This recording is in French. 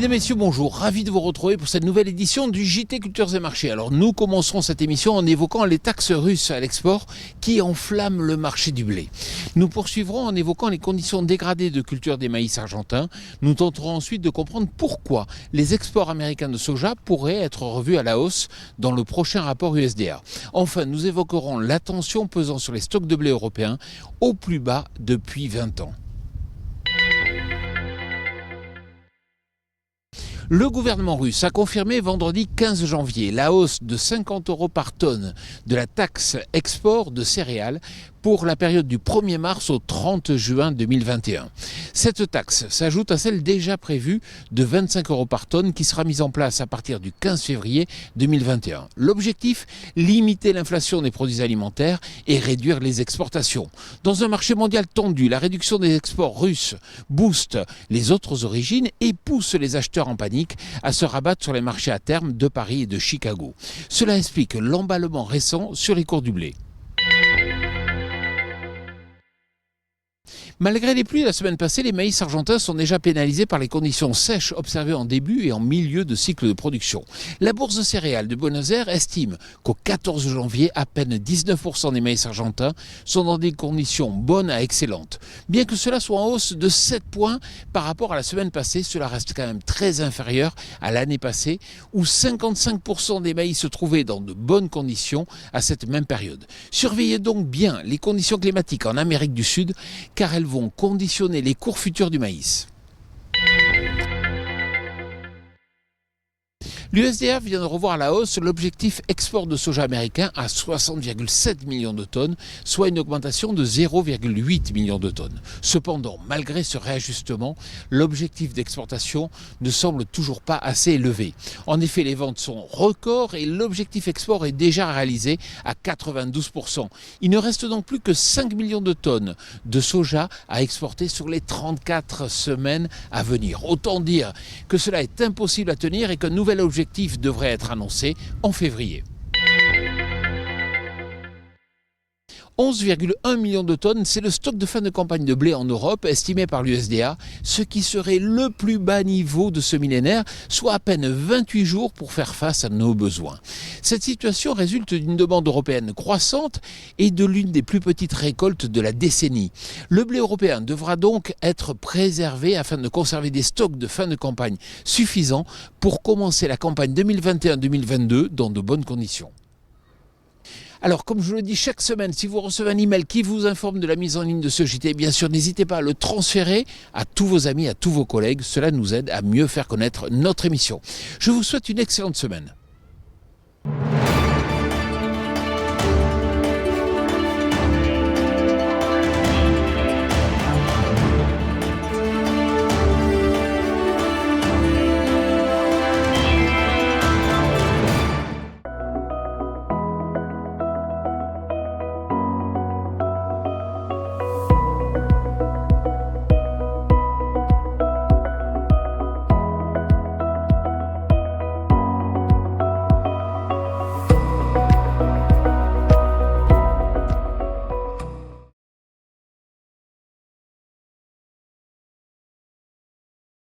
Mesdames, Messieurs, bonjour. Ravi de vous retrouver pour cette nouvelle édition du JT Cultures et Marchés. Alors nous commencerons cette émission en évoquant les taxes russes à l'export qui enflamment le marché du blé. Nous poursuivrons en évoquant les conditions dégradées de culture des maïs argentins. Nous tenterons ensuite de comprendre pourquoi les exports américains de soja pourraient être revus à la hausse dans le prochain rapport USDA. Enfin, nous évoquerons la tension pesant sur les stocks de blé européens au plus bas depuis 20 ans. Le gouvernement russe a confirmé vendredi 15 janvier la hausse de 50 € par tonne de la taxe export de céréales pour la période du 1er mars au 30 juin 2021. Cette taxe s'ajoute à celle déjà prévue de 25 € par tonne qui sera mise en place à partir du 15 février 2021. L'objectif, limiter l'inflation des produits alimentaires et réduire les exportations. Dans un marché mondial tendu, la réduction des exports russes booste les autres origines et pousse les acheteurs en panique à se rabattre sur les marchés à terme de Paris et de Chicago. Cela explique l'emballement récent sur les cours du blé. Malgré les pluies la semaine passée, les maïs argentins sont déjà pénalisés par les conditions sèches observées en début et en milieu de cycle de production. La bourse de céréales de Buenos Aires estime qu'au 14 janvier, à peine 19% des maïs argentins sont dans des conditions bonnes à excellentes. Bien que cela soit en hausse de 7 points par rapport à la semaine passée, cela reste quand même très inférieur à l'année passée où 55% des maïs se trouvaient dans de bonnes conditions à cette même période. Surveillez donc bien les conditions climatiques en Amérique du Sud car elles vont conditionner les cours futurs du maïs. L'USDA vient de revoir à la hausse l'objectif export de soja américain à 60,7 millions de tonnes, soit une augmentation de 0,8 millions de tonnes. Cependant, malgré ce réajustement, l'objectif d'exportation ne semble toujours pas assez élevé. En effet, les ventes sont records et l'objectif export est déjà réalisé à 92%. Il ne reste donc plus que 5 millions de tonnes de soja à exporter sur les 34 semaines à venir. Autant dire que cela est impossible à tenir et qu'un nouvel objectif devrait être annoncé en février. 11,1 millions de tonnes, c'est le stock de fin de campagne de blé en Europe, estimé par l'USDA, ce qui serait le plus bas niveau de ce millénaire, soit à peine 28 jours pour faire face à nos besoins. Cette situation résulte d'une demande européenne croissante et de l'une des plus petites récoltes de la décennie. Le blé européen devra donc être préservé afin de conserver des stocks de fin de campagne suffisants pour commencer la campagne 2021-2022 dans de bonnes conditions. Alors, comme je le dis chaque semaine, si vous recevez un email qui vous informe de la mise en ligne de ce JT, bien sûr, n'hésitez pas à le transférer à tous vos amis, à tous vos collègues. Cela nous aide à mieux faire connaître notre émission. Je vous souhaite une excellente semaine.